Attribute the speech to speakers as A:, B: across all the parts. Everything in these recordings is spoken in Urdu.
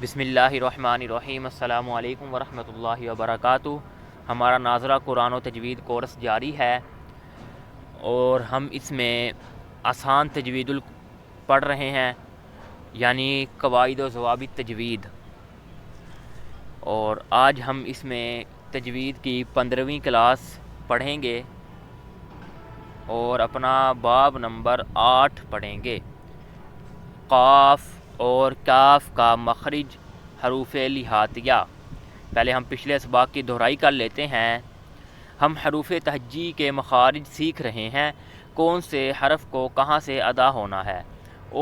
A: بسم اللہ الرحمن الرحیم۔ السلام علیکم ورحمۃ اللہ وبرکاتہ۔ ہمارا ناظرہ قرآن و تجوید کورس جاری ہے اور ہم اس میں آسان تجوید پڑھ رہے ہیں، یعنی قواعد و ضوابط تجوید، اور آج ہم اس میں تجوید کی 15ویں کلاس پڑھیں گے اور اپنا باب نمبر 8 پڑھیں گے۔ قاف اور کاف کا مخرج حروف لہاتیہ۔ پہلے ہم پچھلے اسباق کی دہرائی کر لیتے ہیں۔ ہم حروف تہجی کے مخارج سیکھ رہے ہیں، کون سے حرف کو کہاں سے ادا ہونا ہے،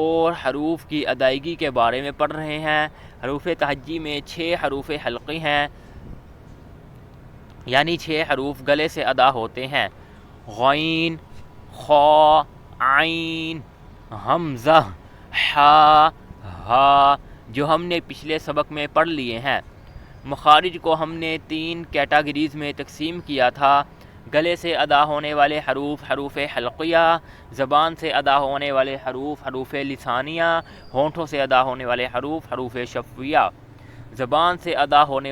A: اور حروف کی ادائیگی کے بارے میں پڑھ رہے ہیں۔ حروف تہجی میں 6 حروف حلقی ہیں، یعنی 6 حروف گلے سے ادا ہوتے ہیں: غین، خا، عین، حمزہ، حا، ہا، جو ہم نے پچھلے سبق میں پڑھ لیے ہیں۔ مخارج کو ہم نے 3 کیٹاگریز میں تقسیم کیا تھا: گلے سے ادا ہونے والے حروف حروف حلقیہ، زبان سے ادا ہونے والے حروف حروف لسانیہ، ہونٹوں سے ادا ہونے والے حروف حروف شفویہ۔ زبان سے ادا ہونے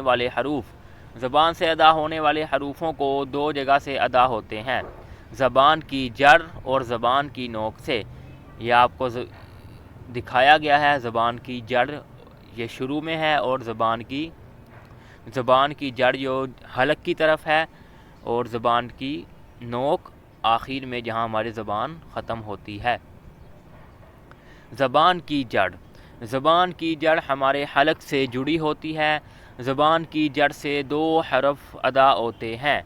A: والے حروفوں کو 2 جگہ سے ادا ہوتے ہیں: زبان کی جڑ اور زبان کی نوک سے۔ یہ آپ کو دکھایا گیا ہے، زبان کی جڑ یہ شروع میں ہے اور زبان کی جڑ جو حلق کی طرف ہے، اور زبان کی نوک آخر میں جہاں ہماری زبان ختم ہوتی ہے۔ زبان کی جڑ ہمارے حلق سے جڑی ہوتی ہے۔ زبان کی جڑ سے 2 حرف ادا ہوتے ہیں: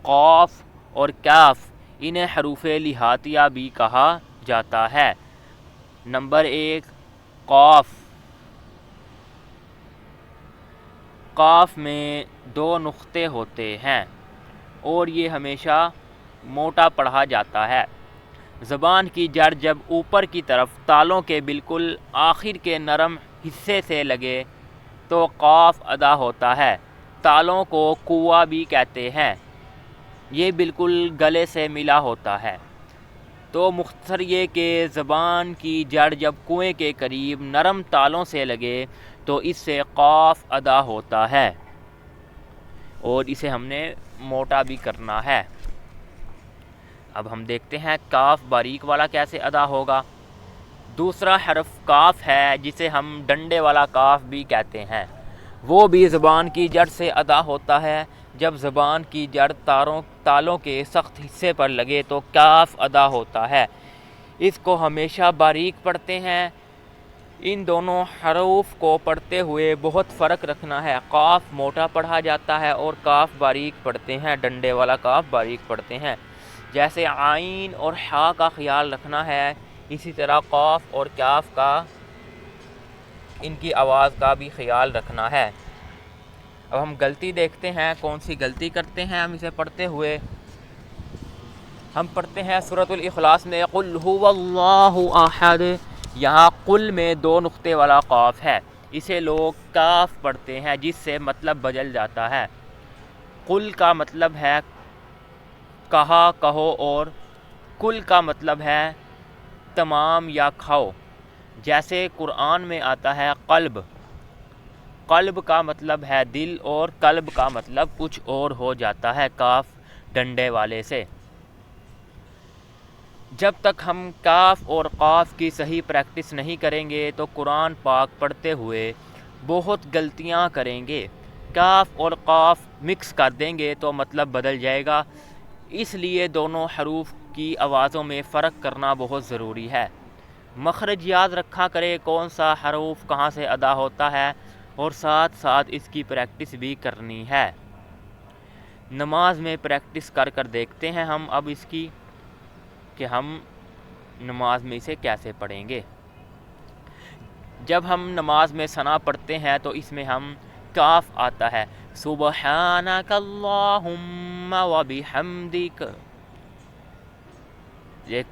A: قاف اور کاف۔ انہیں حروف لہاتیہ بھی کہا جاتا ہے۔ نمبر 1، قاف۔ قاف میں 2 نقطے ہوتے ہیں اور یہ ہمیشہ موٹا پڑھا جاتا ہے۔ زبان کی جڑ جب اوپر کی طرف تالوں کے بالکل آخر کے نرم حصے سے لگے تو قاف ادا ہوتا ہے۔ تالوں کو قوہ بھی کہتے ہیں۔ یہ بالکل گلے سے ملا ہوتا ہے۔ تو مختصر یہ کہ زبان کی جڑ جب کنویں کے قریب نرم تالوں سے لگے تو اس سے قاف ادا ہوتا ہے، اور اسے ہم نے موٹا بھی کرنا ہے۔ اب ہم دیکھتے ہیں کاف باریک والا کیسے ادا ہوگا۔ دوسرا حرف کاف ہے، جسے ہم ڈنڈے والا کاف بھی کہتے ہیں۔ وہ بھی زبان کی جڑ سے ادا ہوتا ہے۔ جب زبان کی جڑ تالوں کے سخت حصے پر لگے تو کاف ادا ہوتا ہے۔ اس کو ہمیشہ باریک پڑھتے ہیں۔ ان دونوں حروف کو پڑھتے ہوئے بہت فرق رکھنا ہے۔ قاف موٹا پڑھا جاتا ہے اور کاف باریک پڑھتے ہیں، ڈنڈے والا کاف باریک پڑھتے ہیں۔ جیسے عین اور حا کا خیال رکھنا ہے، اسی طرح قاف اور کاف کا، ان کی آواز کا بھی خیال رکھنا ہے۔ اب ہم غلطی دیکھتے ہیں، کون سی غلطی کرتے ہیں ہم اسے پڑھتے ہوئے۔ ہم پڑھتے ہیں سورۃ الاخلاص میں قل هو اللہ احد، یہاں قل میں 2 نقطے والا قاف ہے، اسے لوگ کاف پڑھتے ہیں، جس سے مطلب بدل جاتا ہے۔ قل کا مطلب ہے کہا، کہو، اور کل کا مطلب ہے تمام یا کھاؤ۔ جیسے قرآن میں آتا ہے قلب، قلب کا مطلب ہے دل، اور قلب کا مطلب کچھ اور ہو جاتا ہے کاف ڈنڈے والے سے۔ جب تک ہم کاف اور قاف کی صحیح پریکٹس نہیں کریں گے تو قرآن پاک پڑھتے ہوئے بہت غلطیاں کریں گے۔ کاف اور قاف مکس کر دیں گے تو مطلب بدل جائے گا، اس لیے دونوں حروف کی آوازوں میں فرق کرنا بہت ضروری ہے۔ مخرج یاد رکھا کرے کون سا حروف کہاں سے ادا ہوتا ہے، اور ساتھ ساتھ اس کی پریکٹس بھی کرنی ہے۔ نماز میں پریکٹس کر دیکھتے ہیں ہم اب اس کی، کہ ہم نماز میں اسے کیسے پڑھیں گے۔ جب ہم نماز میں ثنا پڑھتے ہیں تو اس میں ہم کاف آتا ہے، سبحانک اللہم وبحمدک،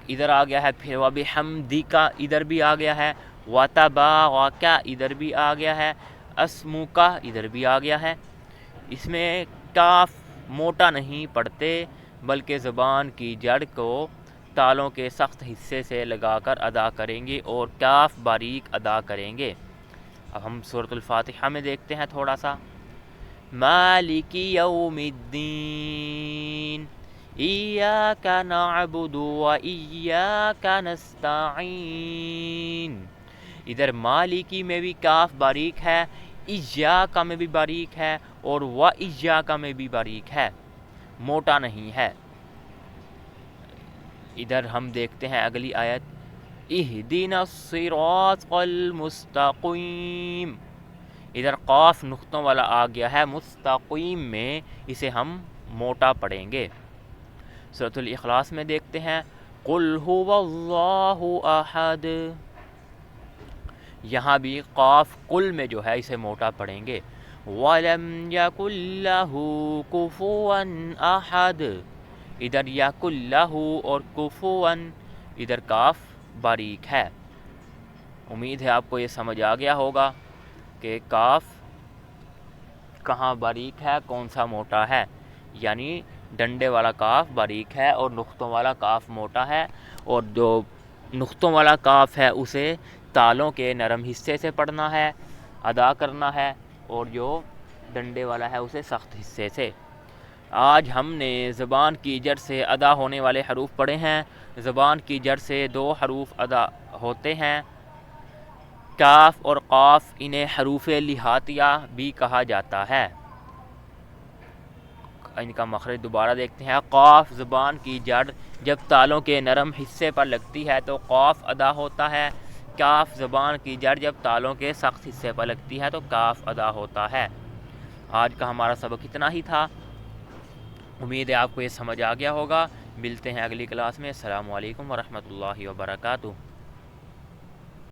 A: ادھر آ گیا ہے، پھر وبحمدک ادھر بھی آ گیا ہے، وتبارک ادھر بھی آ گیا ہے، اسمک ادھر بھی آ گیا ہے۔ اس میں کاف موٹا نہیں پڑھتے، بلکہ زبان کی جڑ کو تالوں کے سخت حصے سے لگا کر ادا کریں گے اور کاف باریک ادا کریں گے۔ اب ہم سورۃ الفاتحہ میں دیکھتے ہیں تھوڑا سا. مالک یوم الدین ایاک نعبد و ایاک نستعین. ادھر مالکی میں بھی کاف باریک ہے، ایاک میں بھی باریک ہے، اور و ایاک میں بھی باریک ہے، موٹا نہیں ہے. ادھر ہم دیکھتے ہیں اگلی آیت اہدنا الصراط المستقیم. ادھر قاف نقطوں والا آ گیا ہے، مستقیم میں اسے ہم موٹا پڑھیں گے. سورۃ الاخلاص میں دیکھتے ہیں قل هو اللہ احد. یہاں بھی قاف قل میں جو ہے اسے موٹا پڑھیں گے. وَلَمْ يَكُنْ لَهُ كُفُوًا أَحَدٌ. ادھر یَكُنْ لَهُ اور كُفُوًا ادھر کاف باریک ہے. امید ہے آپ کو یہ سمجھ آ گیا ہوگا کہ کاف کہاں باریک ہے، کون سا موٹا ہے. یعنی ڈنڈے والا کاف باریک ہے اور نقطوں والا کاف موٹا ہے، اور جو نقطوں والا کاف ہے اسے تالوں کے نرم حصے سے پڑھنا ہے، ادا کرنا ہے، اور جو ڈنڈے والا ہے اسے سخت حصے سے. آج ہم نے زبان کی جڑ سے ادا ہونے والے حروف پڑھے ہیں. زبان کی جڑ سے 2 حروف ادا ہوتے ہیں، کاف اور قاف. انہیں حروف لہاتیہ بھی کہا جاتا ہے. ان کا مخرج دوبارہ دیکھتے ہیں. قاف زبان کی جڑ جب تالوں کے نرم حصے پر لگتی ہے تو قاف ادا ہوتا ہے. کاف زبان کی جڑ جب تالوں کے سخت حصے پر لگتی ہے تو کاف ادا ہوتا ہے. آج کا ہمارا سبق اتنا ہی تھا. امید ہے آپ کو یہ سمجھ آ گیا ہوگا. ملتے ہیں اگلی کلاس میں. السلام علیکم ورحمۃ اللہ وبرکاتہ.